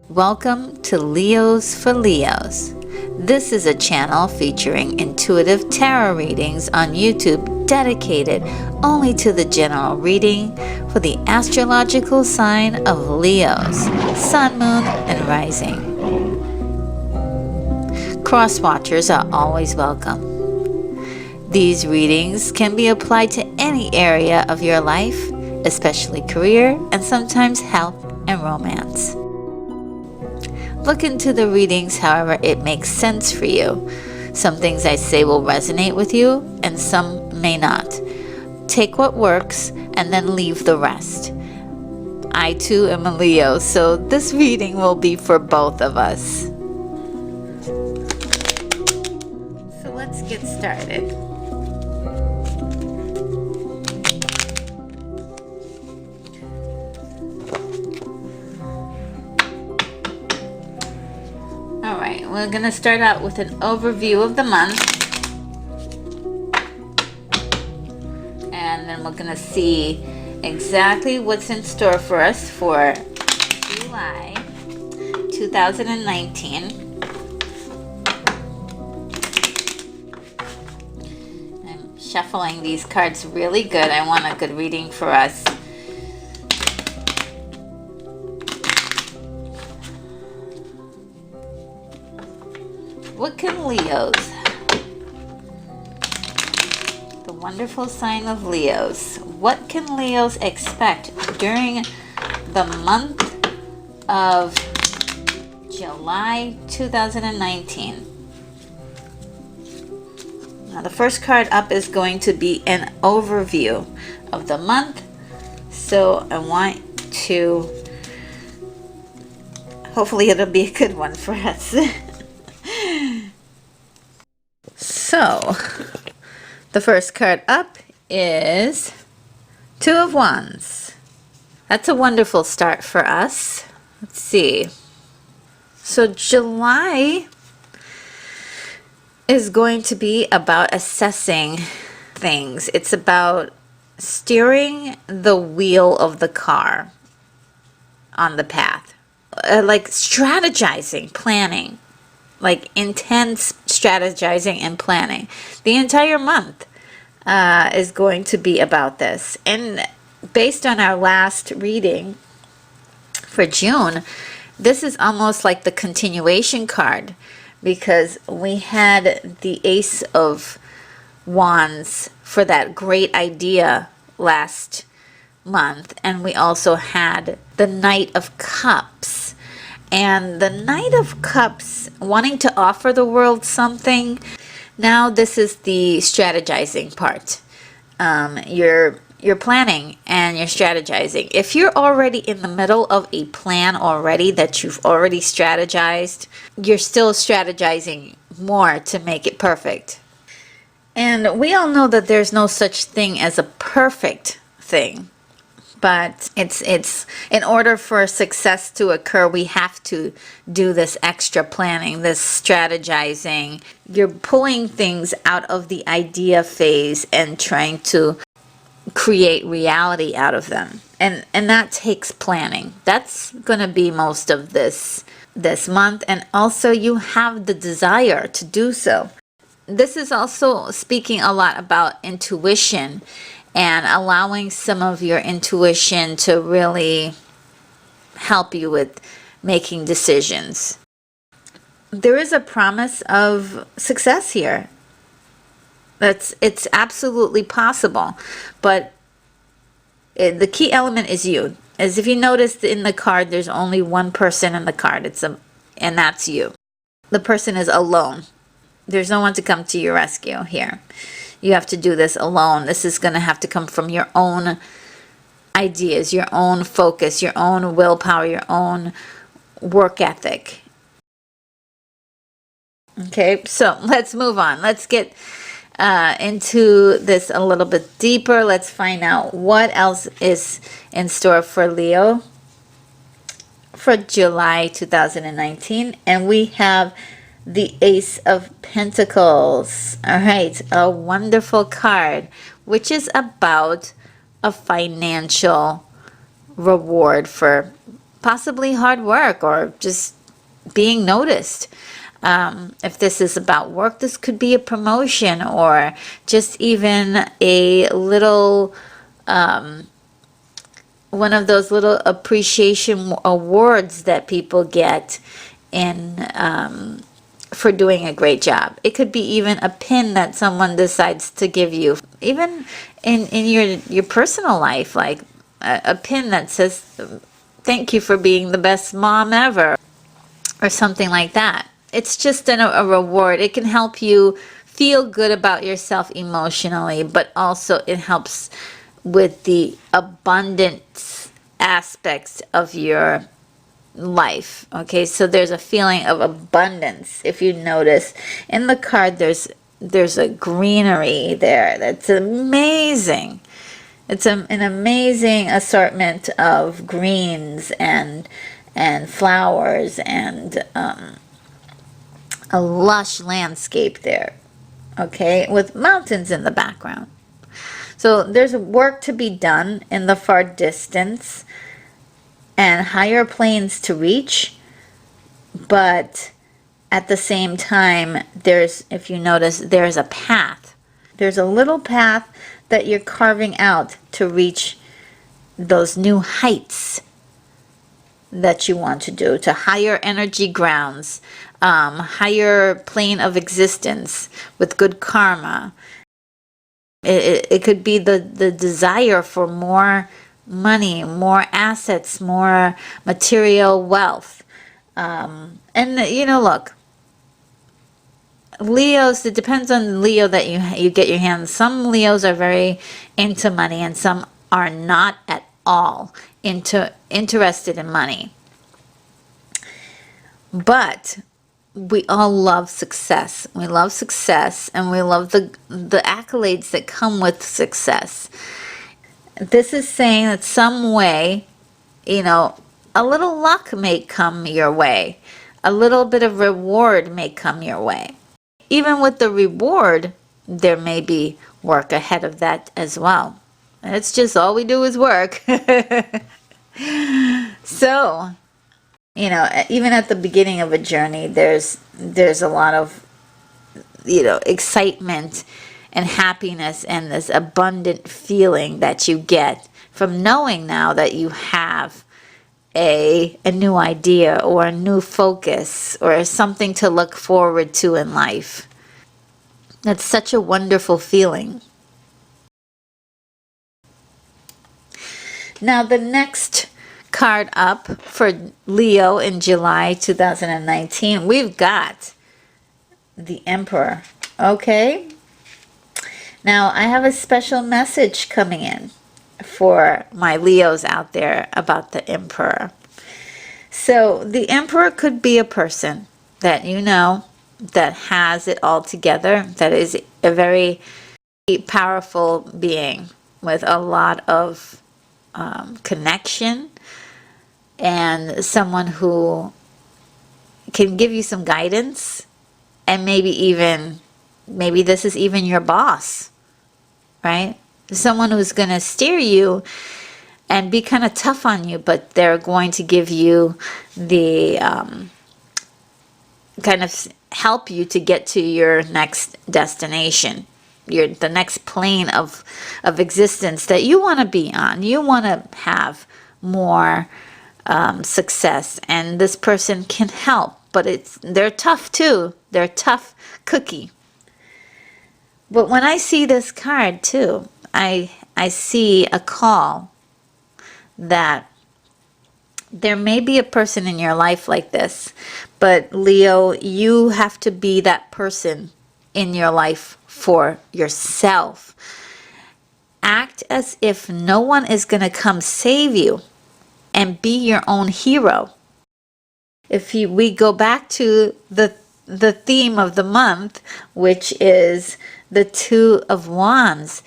Welcome to Leos for Leos. This is a channel featuring intuitive tarot readings on YouTube dedicated only to the general reading for the astrological sign of Leos, Sun, Moon, and Rising. Cross-watchers are always welcome. These readings can be applied to any area of your life, especially career and sometimes health and romance. Look into the readings however it makes sense for you. Some things I say will resonate with you and some may not. Take what works and then leave the rest. I too am a Leo, so this reading will be for both of us. So let's get started. Alright, we're going to start out with an overview of the month. And then we're going to see exactly what's in store for us for July 2019. I'm shuffling these cards really good. I want a good reading for us. What can Leos, the wonderful sign of Leos, what can Leos expect during the month of July 2019? Now the first card up is going to be an overview of the month. So I want to, hopefully it'll be a good one for us. So, the first card up is Two of Wands. That's a wonderful start for us. Let's see. So, July is going to be about assessing things. It's about steering the wheel of the car on the path. Like strategizing, planning. Like intense strategizing and planning. The entire month is going to be about this. And based on our last reading for June, this is almost like the continuation card, because we had the Ace of Wands for that great idea last month, and we also had the Knight of Cups. And the Knight of Cups wanting to offer the world something. Now this is the strategizing part. You're planning and you're strategizing. If you're already in the middle of a plan already that you've already strategized, you're still strategizing more to make it perfect. And we all know that there's no such thing as a perfect thing. But it's in order for success to occur, we have to do this extra planning, this strategizing. You're pulling things out of the idea phase and trying to create reality out of them. And that takes planning. That's going to be most of this month. And also you have the desire to do so. This is also speaking a lot about intuition and allowing some of your intuition to really help you with making decisions. There is a promise of success here. It's absolutely possible. But the key element is you. As if you noticed in the card, there's only one person in the card. And that's you. The person is alone. There's no one to come to your rescue here. You have to do this alone. This is going to have to come from your own ideas, your own focus, your own willpower, your own work ethic. Okay, so let's move on. Let's get into this a little bit deeper. Let's find out what else is in store for Leo for July 2019. And we have the Ace of Pentacles. All right, a wonderful card, which is about a financial reward for possibly hard work or just being noticed. If this is about work, this could be a promotion or just even a little, one of those little appreciation awards that people get in, for doing a great job. It could be even a pin that someone decides to give you, even in your personal life, like a pin that says, thank you for being the best mom ever, or something like that. It's just a reward. It can help you feel good about yourself emotionally, but also it helps with the abundance aspects of your life. Okay, so there's a feeling of abundance. If you notice in the card, there's a greenery there that's amazing. It's an amazing assortment of greens and flowers and a lush landscape there, okay, with mountains in the background. So there's work to be done in the far distance and higher planes to reach, but at the same time, there's, if you notice, there's a path. There's a little path that you're carving out to reach those new heights that you want to do, to higher energy grounds, higher plane of existence with good karma. It could be the desire for more money, more assets, more material wealth. And you know, look, Leos, it depends on Leo that you get your hands. Some Leos are very into money and some are not at all interested in money. But we all love success. We love success and we love the accolades that come with success. This is saying that some way, you know, a little luck may come your way. A little bit of reward may come your way. Even with the reward, there may be work ahead of that as well. It's just all we do is work. So, you know, even at the beginning of a journey, there's a lot of, you know, excitement and happiness and this abundant feeling that you get from knowing now that you have a new idea or a new focus or something to look forward to in life. That's such a wonderful feeling. Now the next card up for Leo in July 2019, we've got the Emperor. Okay, now I have a special message coming in for my Leos out there about the Emperor. So the Emperor could be a person that you know that has it all together, that is a very powerful being with a lot of connection, and someone who can give you some guidance, and maybe this is even your boss, right? Someone who's going to steer you and be kind of tough on you, but they're going to give you the kind of help you to get to your next destination, the next plane of existence that you want to be on. You want to have more success, and this person can help, but they're tough too. They're a tough cookie. But when I see this card too, I see a call that there may be a person in your life like this, but Leo, you have to be that person in your life for yourself. Act as if no one is going to come save you, and be your own hero. If we go back to the theme of the month, which is the Two of Wands,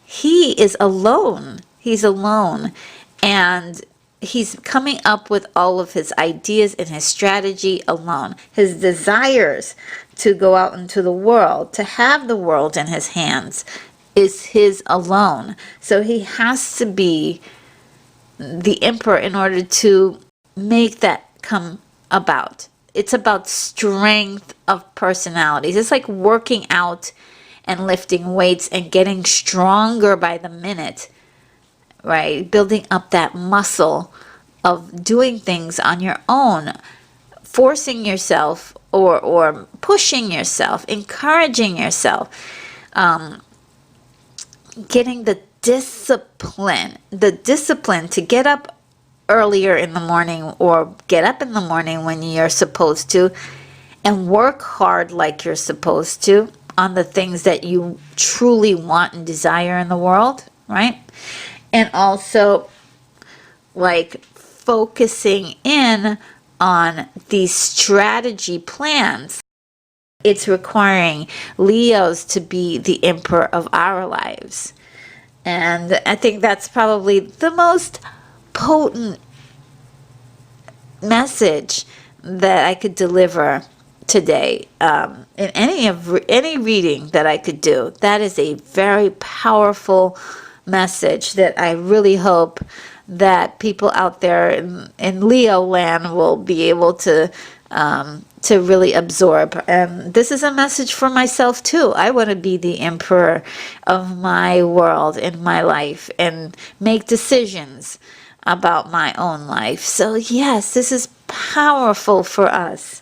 he is alone. He's alone, and he's coming up with all of his ideas and his strategy alone. His desires to go out into the world, to have the world in his hands, is his alone. So he has to be the Emperor in order to make that come about. It's about strength of personalities. It's like working out and lifting weights and getting stronger by the minute, right? Building up that muscle of doing things on your own, forcing yourself or pushing yourself, encouraging yourself, getting the discipline to get up earlier in the morning or get up in the morning when you're supposed to and work hard like you're supposed to on the things that you truly want and desire in the world, right? And also like focusing in on these strategy plans. It's requiring Leos to be the emperor of our lives. And I think that's probably the most potent message that I could deliver today in any reading that I could do. That is a very powerful message that I really hope that people out there in Leo land will be able to really absorb. And this is a message for myself too. I want to be the emperor of my world in my life and make decisions about my own life. So yes, this is powerful for us.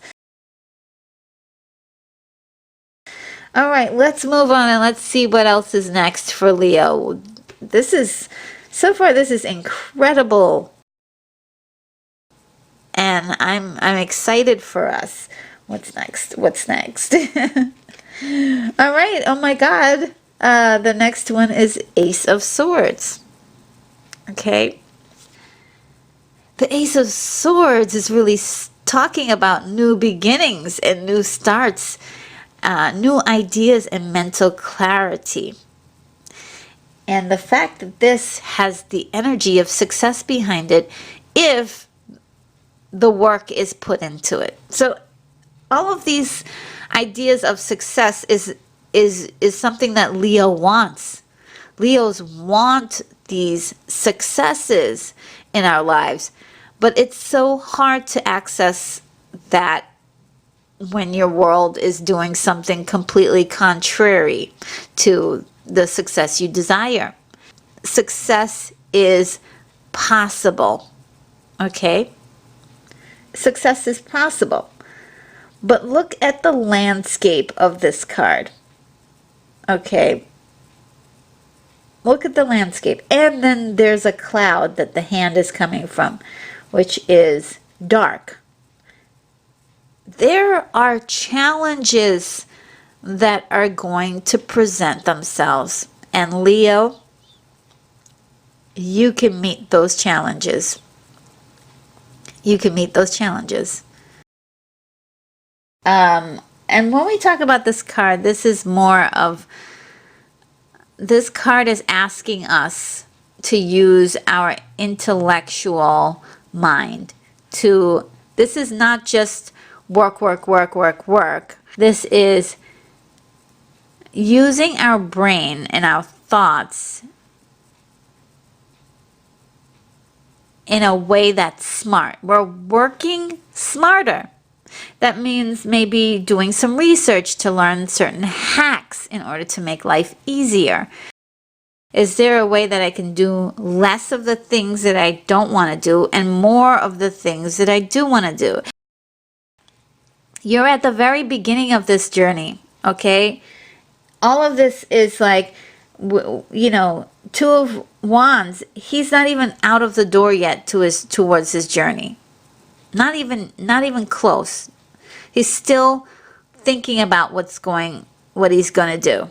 All right, let's move on and let's see what else is next for Leo. So far this is incredible. And I'm excited for us. What's next? All right, oh my God. The next one is Ace of Swords. Okay. The Ace of Swords is really talking about new beginnings and new starts, new ideas and mental clarity. And the fact that this has the energy of success behind it if the work is put into it. So all of these ideas of success is something that Leo wants. Leos want these successes in our lives, but it's so hard to access that when your world is doing something completely contrary to the success you desire. Success is possible, okay? Success is possible. But look at the landscape of this card, okay? Look at the landscape. And then there's a cloud that the hand is coming from, which is dark. There are challenges that are going to present themselves. And Leo, you can meet those challenges. You can meet those challenges. And when we talk about this card, this is this card is asking us to use our intellectual mind this is not just work. This is using our brain and our thoughts in a way that's smart. We're working smarter. That means maybe doing some research to learn certain hacks in order to make life easier. Is there a way that I can do less of the things that I don't want to do and more of the things that I do want to do? You're at the very beginning of this journey, okay? All of this is like, you know, Two of Wands. He's not even out of the door yet towards his journey. Not even close. He's still thinking about what he's going to do.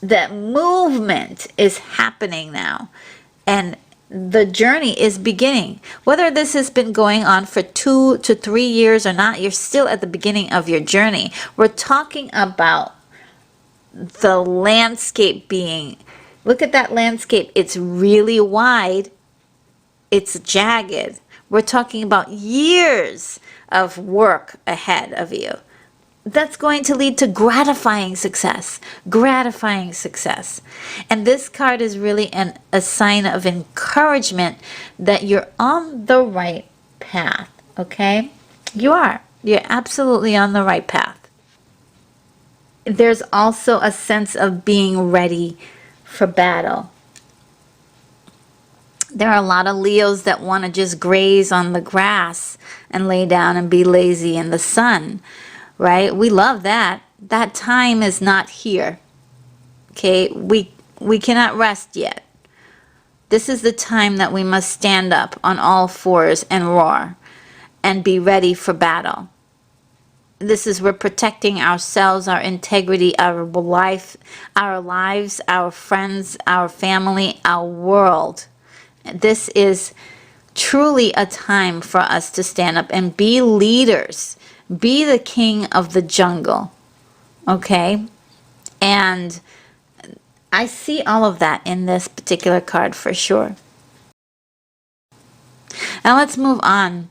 That movement is happening now, and the journey is beginning. Whether this has been going on for 2 to 3 years or not, you're still at the beginning of your journey. We're talking about the landscape look at that landscape. It's really wide. It's jagged. We're talking about years of work ahead of you. That's going to lead to gratifying success. And this card is really a sign of encouragement that you're on the right path, okay? You are. You're absolutely on the right path. There's also a sense of being ready for battle. There are a lot of Leos that want to just graze on the grass and lay down and be lazy in the sun, right? We love that. That time is not here. Okay, we cannot rest yet. This is the time that we must stand up on all fours and roar and be ready for battle. This is we're protecting ourselves, our integrity, our life, our lives, our friends, our family, our world. This is truly a time for us to stand up and be leaders. Be the king of the jungle. Okay? And I see all of that in this particular card for sure. Now let's move on.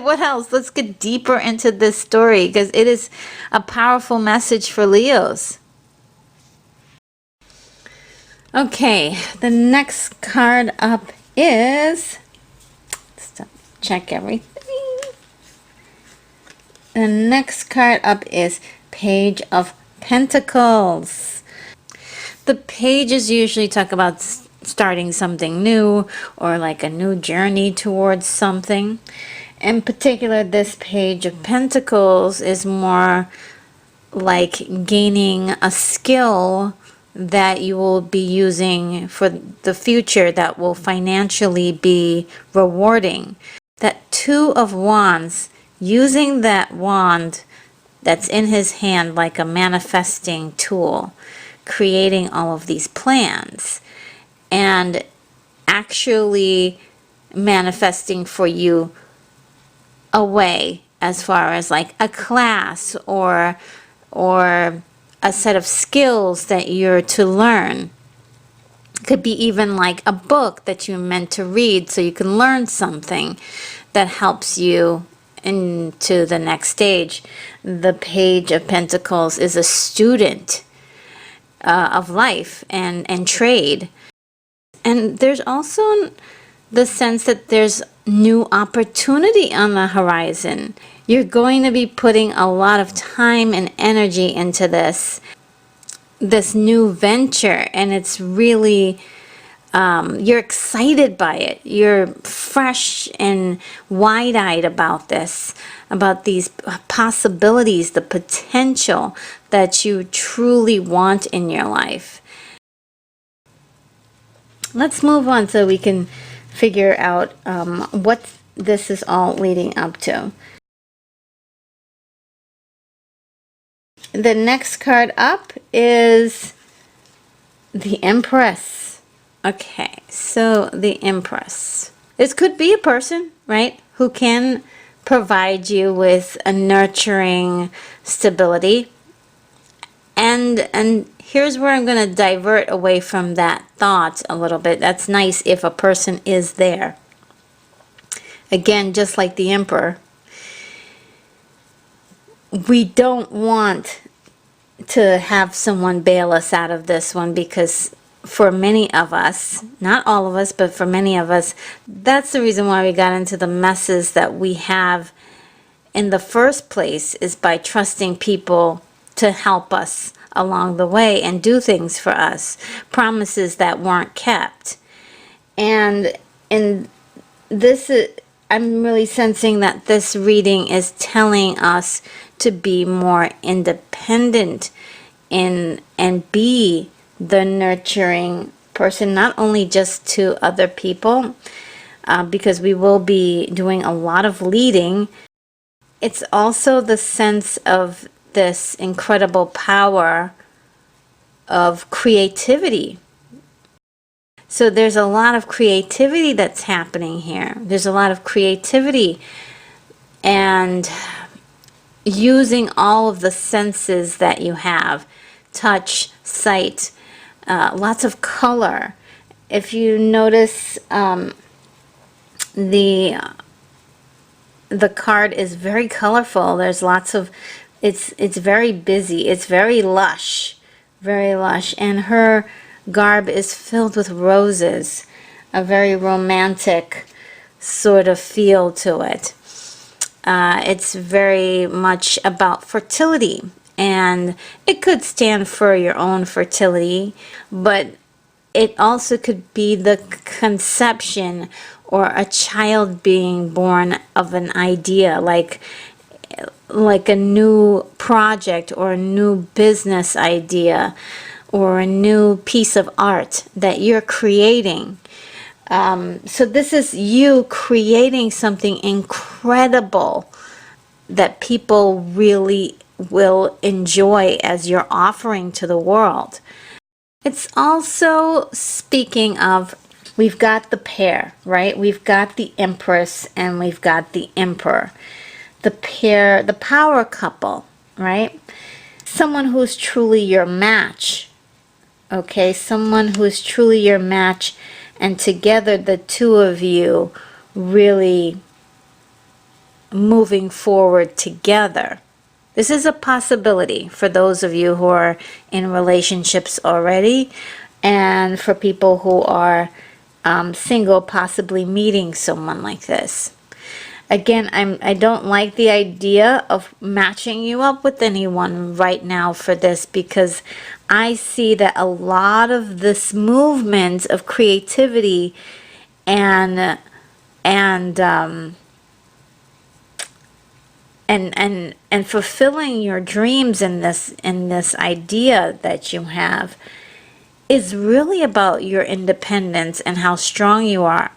What else? Let's get deeper into this story because it is a powerful message for Leos. Okay, the next card up is, let's check everything. The next card up is Page of Pentacles. The pages usually talk about starting something new or like a new journey towards something. In particular, this Page of Pentacles is more like gaining a skill that you will be using for the future that will financially be rewarding. That Two of Wands, using that wand that's in his hand like a manifesting tool, creating all of these plans and actually manifesting for you a way as far as like a class or a set of skills that you're to learn. Could be even like a book that you're meant to read so you can learn something that helps you into the next stage. The Page of Pentacles is a student of life and trade. And there's also the sense that there's new opportunity on the horizon. You're going to be putting a lot of time and energy into this new venture, and it's really you're excited by it. You're fresh and wide-eyed about this, about these possibilities, the potential that you truly want in your life. Let's move on so we can figure out what this is all leading up to. The next card up is the Empress. Okay, so the Empress. This could be a person, right, who can provide you with a nurturing stability. And here's where I'm going to divert away from that thought a little bit. That's nice if a person is there. Again, just like the Emperor, we don't want to have someone bail us out of this one, because for many of us, not all of us, but for many of us, that's the reason why we got into the messes that we have in the first place, is by trusting people to help us along the way and do things for us, promises that weren't kept. And in this, I'm really sensing that this reading is telling us to be more independent and be the nurturing person, not only just to other people, because we will be doing a lot of leading. It's also the sense of this incredible power of creativity. So there's a lot of creativity that's happening here. There's a lot of creativity and using all of the senses that you have, touch, sight, lots of color. If you notice, the card is very colorful. There's lots of, it's very busy. It's very lush, and her garb is filled with roses, a very romantic sort of feel to it. It's very much about fertility, and it could stand for your own fertility, but it also could be the conception or a child being born of an idea, like a new project or a new business idea or a new piece of art that you're creating. So this is you creating something incredible that people really will enjoy as your offering to the world. It's also speaking of, we've got the pair, right? We've got the Empress and we've got the Emperor. The pair, the power couple, right? Someone who's truly your match, okay? Someone who's truly your match, and together the two of you really moving forward together. This is a possibility for those of you who are in relationships already, and for people who are single, possibly meeting someone like this. Again, I don't like the idea of matching you up with anyone right now for this, because I see that a lot of this movement of creativity and fulfilling your dreams in this idea that you have is really about your independence and how strong you are.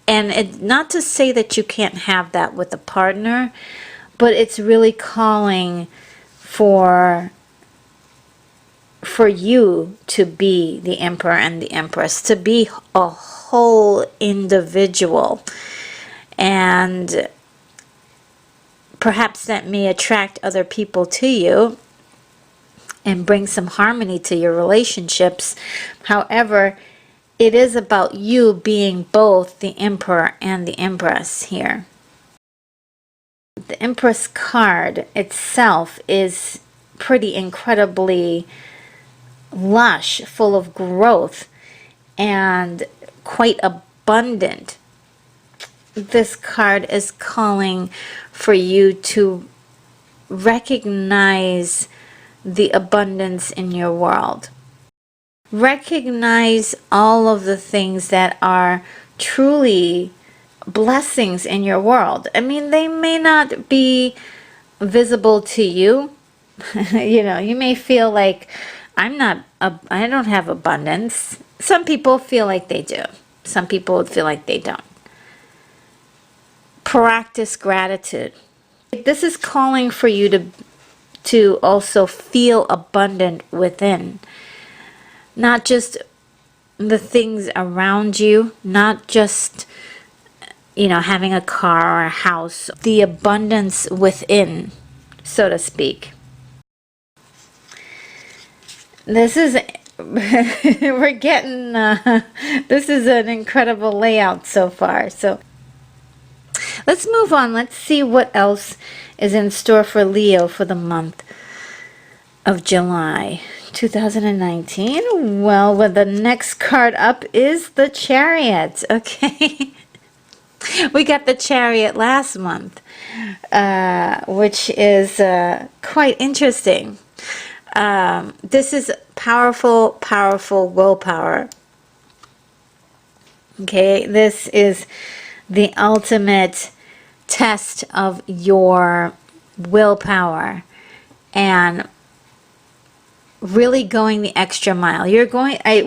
And not to say that you can't have that with a partner, but it's really calling for you to be the Emperor and the Empress, to be a whole individual. And perhaps that may attract other people to you and bring some harmony to your relationships. However, it is about you being both the Emperor and the Empress here. The Empress card itself is pretty incredibly lush, full of growth, and quite abundant. This card is calling for you to recognize the abundance in your world. Recognize all of the things that are truly blessings in your world. I mean, they may not be visible to you. You know, you may feel like I don't have abundance. Some people feel like they do. Some people would feel like they don't. Practice gratitude. This is calling for you to also feel abundant within. Not just the things around you, not just, you know, having a car or a house. The abundance within, so to speak. This is, we're getting, this is an incredible layout so far. So let's move on. Let's see what else is in store for Leo for the month of July 2019. Well, the next card up is the Chariot. Okay. We got the Chariot last month, which is quite interesting. This is powerful, powerful willpower. Okay, this is the ultimate test of your willpower and really going the extra mile.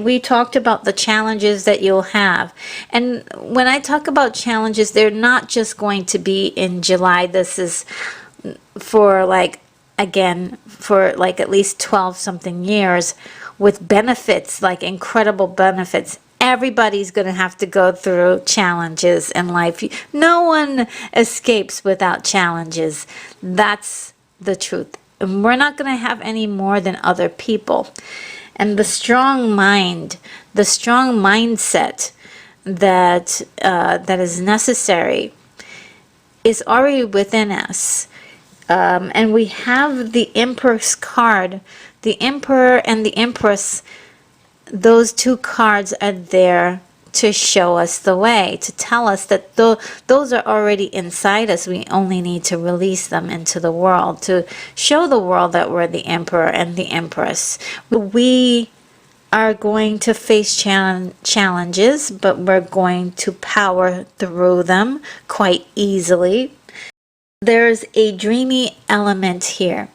We talked about the challenges that you'll have. And when I talk about challenges, they're not just going to be in July. This is for like at least 12 something years, with benefits, like incredible benefits. Everybody's going to have to go through challenges in life. No one escapes without challenges. That's the truth. And we're not going to have any more than other people. And the strong mind, the strong mindset that is necessary is already within us. And we have the Empress card. The Emperor and the Empress, those two cards are there to show us the way, to tell us that those are already inside us. We only need to release them into the world, to show the world that we're the Emperor and the Empress. We are going to face challenges, but we're going to power through them quite easily. There's a dreamy element here,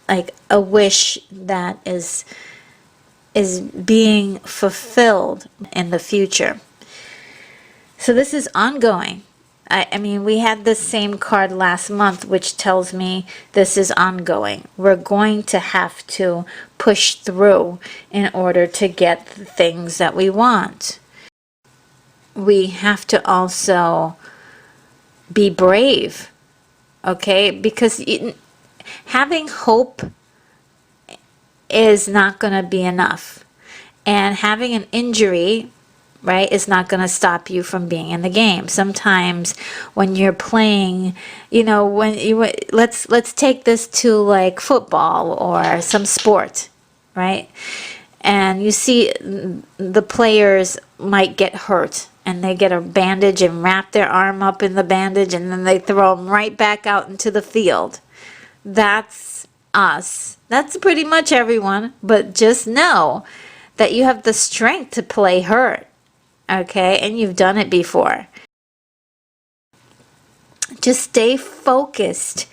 like a wish that is being fulfilled in the future. So this is ongoing. I mean, we had the same card last month, which tells me this is ongoing. We're going to have to push through in order to get the things that we want. We have to also be brave, okay? Because having hope is not going to be enough. And having an injury, right, is not going to stop you from being in the game. Sometimes when you're playing, you know, let's take this to like football or some sport, right? And you see the players might get hurt and they get a bandage and wrap their arm up in the bandage and then they throw them right back out into the field. That's us. That's pretty much everyone, but just know that you have the strength to play hurt, okay? And you've done it before. Just stay focused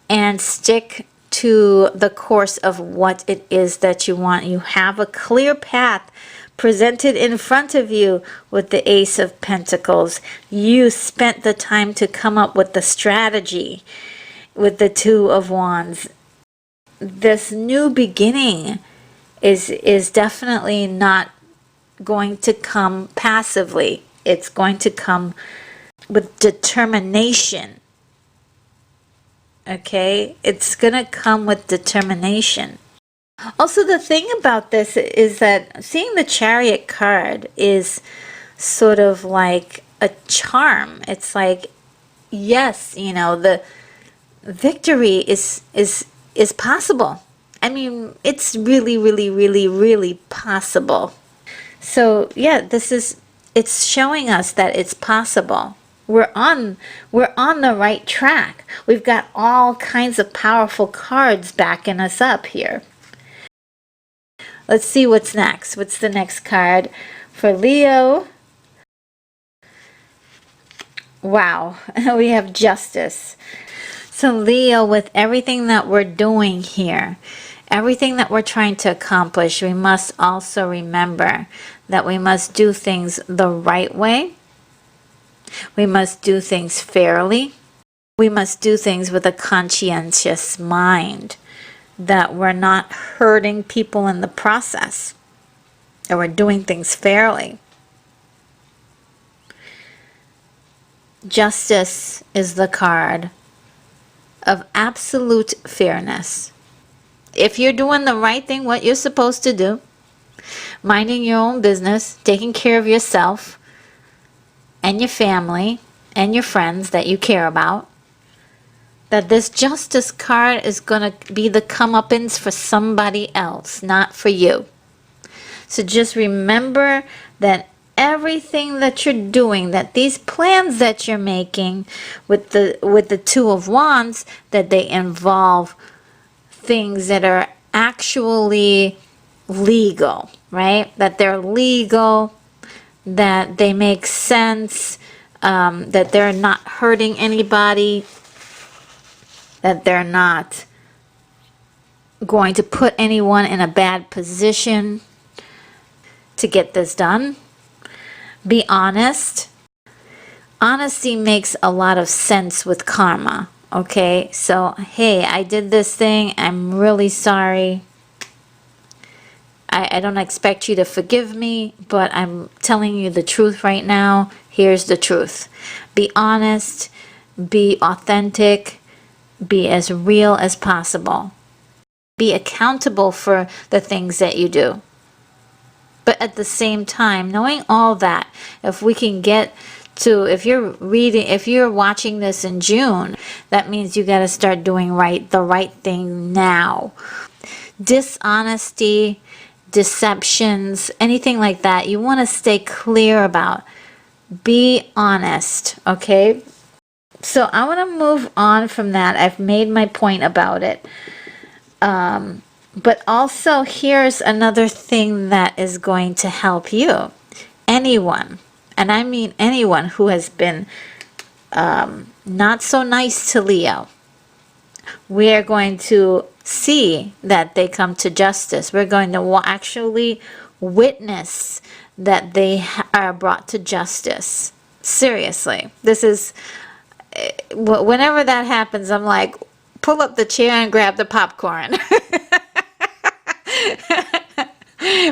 and stick to the course of what it is that you want. You have a clear path presented in front of you with the Ace of Pentacles. You spent the time to come up with the strategy with the Two of Wands. This new beginning is definitely not going to come passively. It's going to come with determination. Okay? It's going to come with determination. Also, the thing about this is that seeing the Chariot card is sort of like a charm. It's like, yes, you know, the victory is possible. I mean, it's really, really, really, really possible. So yeah, it's showing us that it's possible. We're on the right track. We've got all kinds of powerful cards backing us up here. Let's see what's next. What's the next card for Leo? Wow, we have Justice. So Leo, with everything that we're doing here, everything that we're trying to accomplish, we must also remember that we must do things the right way. We must do things fairly. We must do things with a conscientious mind, that we're not hurting people in the process, that we're doing things fairly. Justice is the card of absolute fairness. If you're doing the right thing, what you're supposed to do, minding your own business, taking care of yourself and your family and your friends that you care about, that this Justice card is going to be the comeuppance for somebody else, not for you. So just remember that everything that you're doing, that these plans that you're making with the Two of Wands, that they involve things that are actually legal, right? That they're legal, that they make sense, that they're not hurting anybody, that they're not going to put anyone in a bad position to get this done. Be honest. Honesty makes a lot of sense with karma. Okay, so hey, I did this thing. I'm really sorry. I don't expect you to forgive me, but I'm telling you the truth right now. Here's the truth. Be honest. Be authentic. Be as real as possible. Be accountable for the things that you do. But at the same time, knowing all that, if we can get to, if you're watching this in June, that means you got to start doing the right thing now. Dishonesty, deceptions, anything like that, you want to stay clear about. Be honest, okay? So I want to move on from that. I've made my point about it. But also, here's another thing that is going to help you. Anyone, and I mean anyone who has been not so nice to Leo, we are going to see that they come to justice. We're going to actually witness that they are brought to justice. Seriously. This is, whenever that happens, I'm like, pull up the chair and grab the popcorn.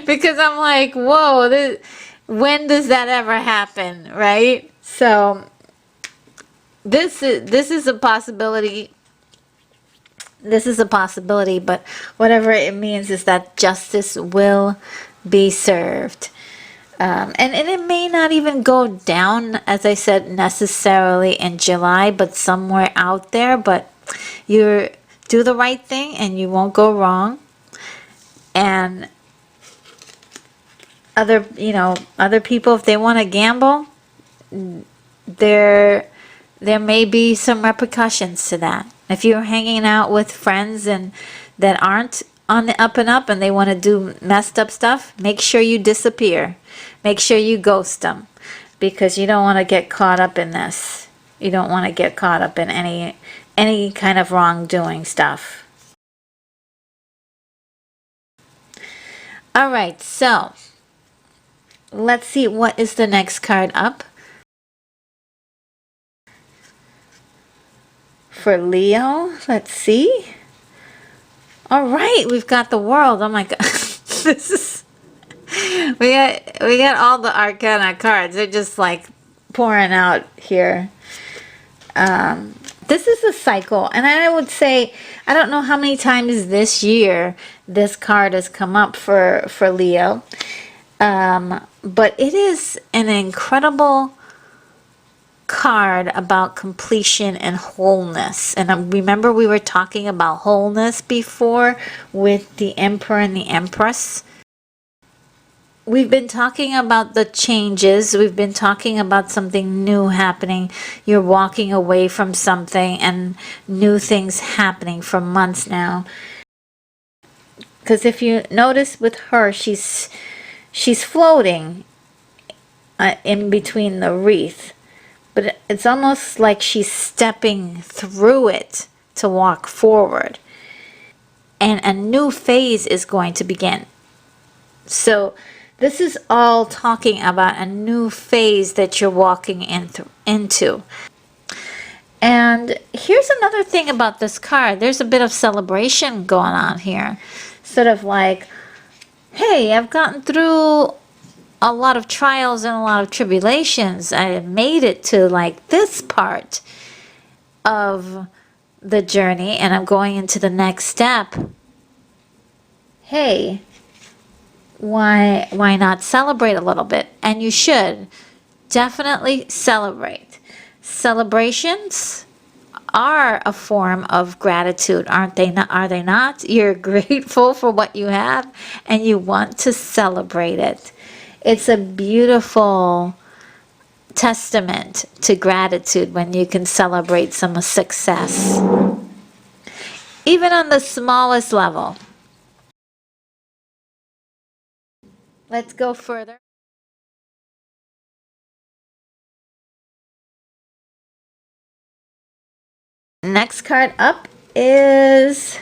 Because I'm like, whoa, when does that ever happen, right? So this is a possibility. This is a possibility, but whatever it means is that justice will be served. And it may not even go down, as I said, necessarily in July, but somewhere out there. But you do the right thing and you won't go wrong. And other people, if they want to gamble, there may be some repercussions to that. If you're hanging out with friends and that aren't on the up and up and they want to do messed up stuff, make sure you disappear. Make sure you ghost them, because you don't want to get caught up in this. You don't want to get caught up in any kind of wrongdoing stuff. All right, so let's see, what is the next card up for Leo? Let's see. All right, we've got the World. Oh my God, this is, we got all the Arcana cards. They're just like pouring out here. This is a cycle, and I would say, I don't know how many times this year this card has come up for Leo, but it is an incredible card about completion and wholeness. And remember, we were talking about wholeness before with the Emperor and the Empress. We've been talking about the changes. We've been talking about something new happening. You're walking away from something and new things happening for months now. Because if you notice with her, she's floating in between the wreath. But it's almost like she's stepping through it to walk forward. And a new phase is going to begin. So this is all talking about a new phase that you're walking into. And here's another thing about this card. There's a bit of celebration going on here. Sort of like, hey, I've gotten through a lot of trials and a lot of tribulations. I made it to like this part of the journey and I'm going into the next step. Hey, why not celebrate a little bit? And you should definitely celebrate. Celebrations are a form of gratitude, aren't they? Are they not? You're grateful for what you have and you want to celebrate it. It's a beautiful testament to gratitude when you can celebrate some success, even on the smallest level. Let's go further. Next card up is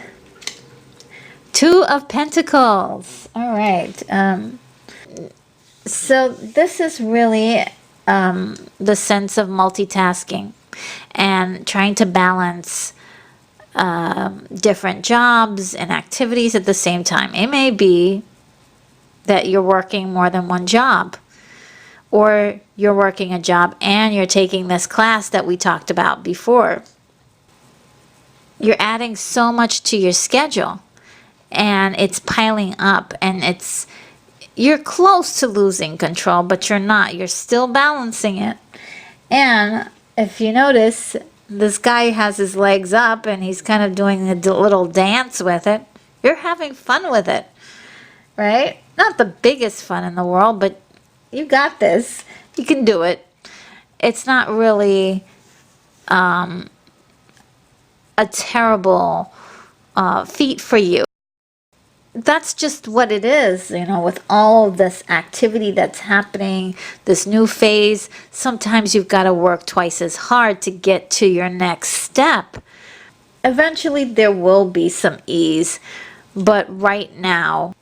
Two of Pentacles. All right. So this is really the sense of multitasking and trying to balance different jobs and activities at the same time. It may be that you're working more than one job, or you're working a job and you're taking this class that we talked about before. You're adding so much to your schedule and it's piling up, and you're close to losing control, but you're not. You're still balancing it. And if you notice, this guy has his legs up and he's kind of doing a little dance with it. You're having fun with it. right? Not the biggest fun in the world, but you got this. You can do it. It's not really a terrible feat for you. That's just what it is, you know, with all of this activity that's happening, this new phase. Sometimes you've got to work twice as hard to get to your next step. Eventually there will be some ease, but right now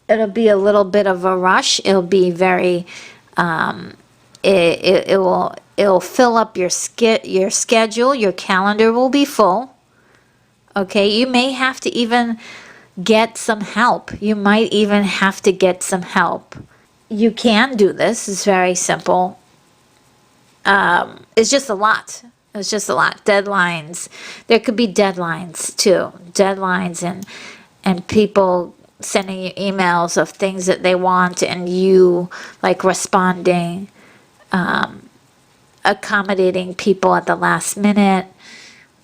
it'll be a little bit of a rush. It'll be very it'll fill up your schedule. Your calendar will be full. Okay, you may have to even get some help. You might even have to get some help. You can do this. It's very simple. It's just a lot. It's just a lot. Deadlines. There could be deadlines too. Deadlines and people sending you emails of things that they want and you like responding, accommodating people at the last minute.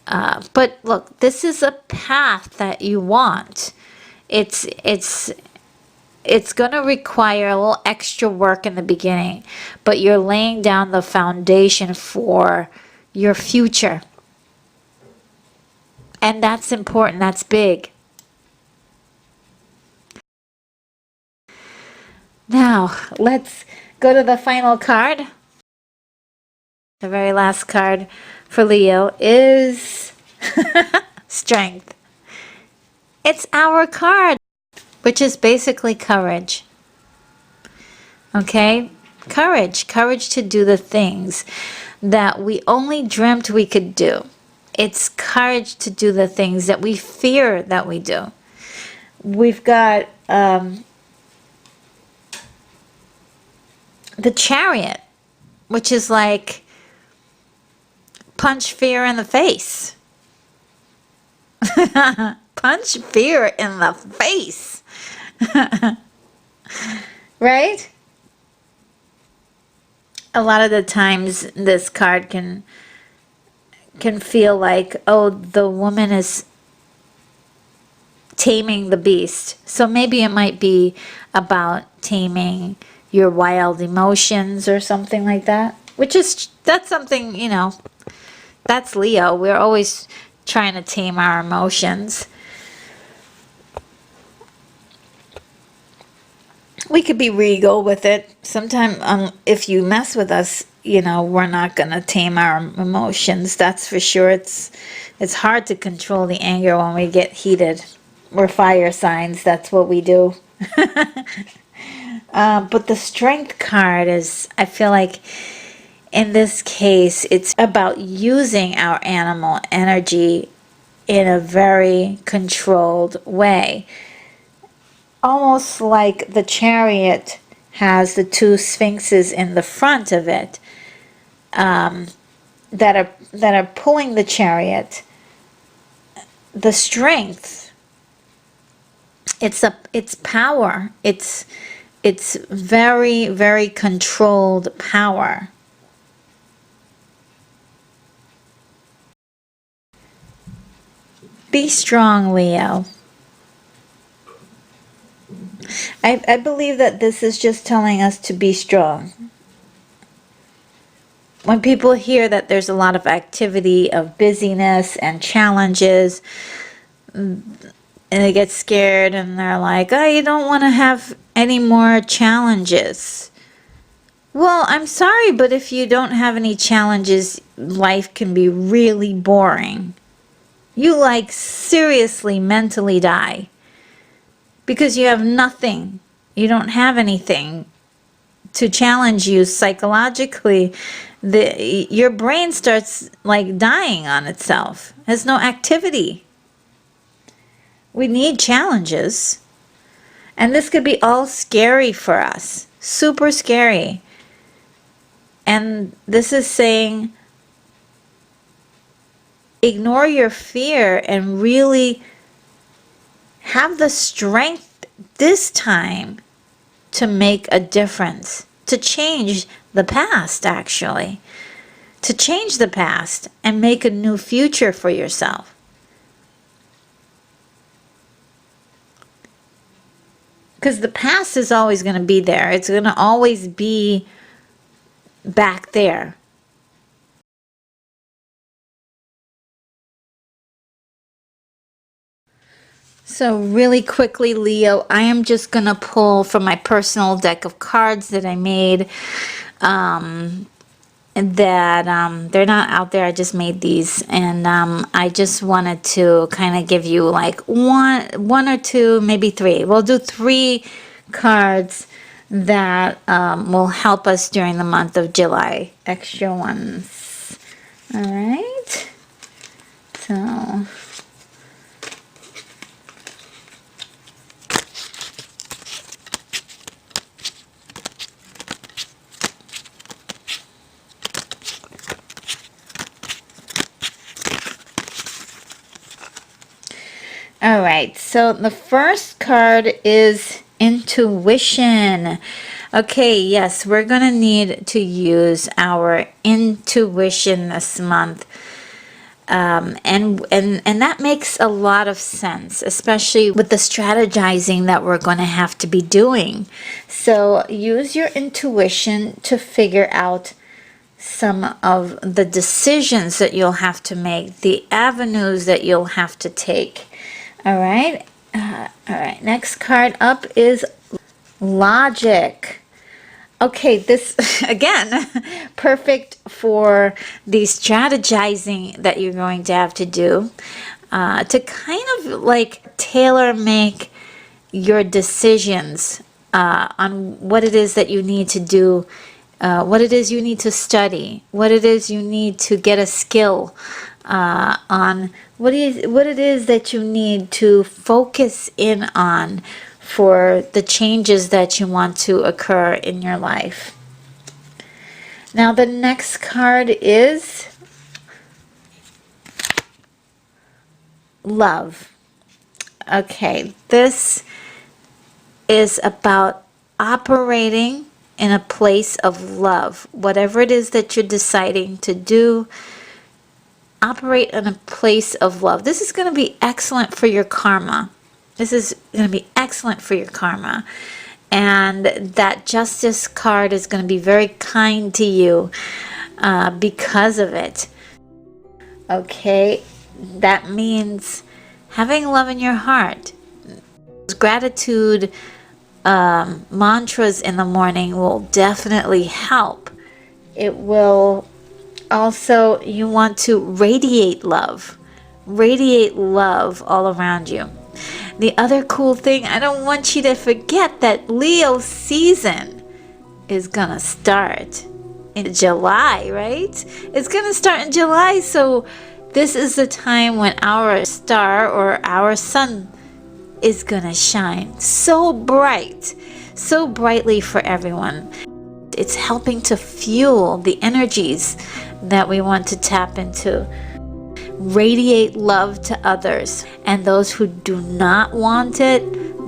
But look, this is a path that you want. It's going to require a little extra work in the beginning, but you're laying down the foundation for your future. And that's important. That's big. Now, let's go to the final card. The very last card for Leo is Strength. It's our card, which is basically courage. Okay? Courage. Courage to do the things that we only dreamt we could do. It's courage to do the things that we fear that we do. We've got the Chariot, which is like punch fear in the face. Punch fear in the face. Right? A lot of the times this card can feel like, oh, the woman is taming the beast. So maybe it might be about taming your wild emotions or something like that. That's something, you know, that's Leo. We're always trying to tame our emotions. We could be regal with it. Sometimes if you mess with us, you know, we're not going to tame our emotions. That's for sure. It's hard to control the anger when we get heated. We're fire signs. That's what we do. But the Strength card is, I feel like in this case, it's about using our animal energy in a very controlled way. Almost like the Chariot has the two sphinxes in the front of it that are pulling the Chariot. The Strength, it's power. It's very, very controlled power. Be strong, Leo. I believe that this is just telling us to be strong. When people hear that there's a lot of activity of busyness and challenges, and they get scared and they're like, oh, you don't want to have any more challenges. Well, I'm sorry, but if you don't have any challenges, life can be really boring. You like seriously mentally die because you have nothing. You don't have anything to challenge you psychologically. Your brain starts like dying on itself. It has no activity. We need challenges. And this could be all scary for us. Super scary. And this is saying, ignore your fear and really have the strength this time to make a difference, to change the past, actually, to change the past and make a new future for yourself. Because the past is always going to be there. It's going to always be back there. So really quickly, Leo, I am just going to pull from my personal deck of cards that I made. They're not out there. I just made these, and I just wanted to kind of give you like one or two, maybe three. We'll do 3 cards that will help us during the month of July. Extra ones. All right. So. All right, so the first card is intuition. Okay, yes, we're going to need to use our intuition this month. And that makes a lot of sense, especially with the strategizing that we're going to have to be doing. So use your intuition to figure out some of the decisions that you'll have to make, the avenues that you'll have to take. All right. All right. Next card up is logic. Okay, this again, perfect for the strategizing that you're going to have to do to kind of like tailor make your decisions on what it is that you need to do, what it is you need to study, what it is you need to get a skill on, what it is that you need to focus in on for the changes that you want to occur in your life. Now the next card is love. Okay, this is about operating in a place of love. Whatever it is that you're deciding to do, operate in a place of love. This is going to be excellent for your karma. This is going to be excellent for your karma. And that Justice card is going to be very kind to you because of it. Okay, that means having love in your heart. Gratitude mantras in the morning will definitely help. It will also, you want to radiate love all around you. The other cool thing, I don't want you to forget that Leo season is gonna start in July, right? It's gonna start in July, so this is the time when our star or our sun is gonna shine so bright, so brightly for everyone. It's helping to fuel the energies that we want to tap into. Radiate love to others, and those who do not want it,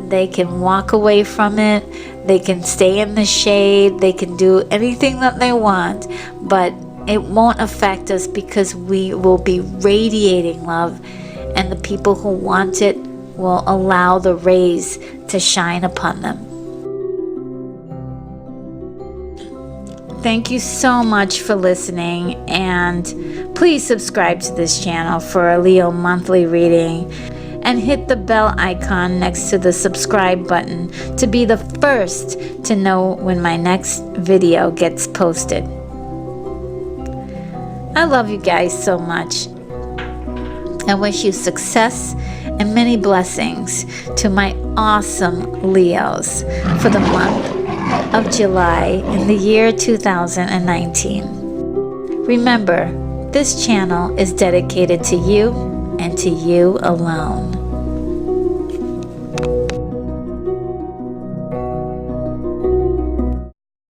they can walk away from it, they can stay in the shade, they can do anything that they want, but it won't affect us because we will be radiating love, and the people who want it will allow the rays to shine upon them. Thank you so much for listening, and please subscribe to this channel for a Leo monthly reading, and hit the bell icon next to the subscribe button to be the first to know when my next video gets posted. I love you guys so much. I wish you success and many blessings to my awesome Leos for the month of July in the year 2019. Remember, this channel is dedicated to you and to you alone.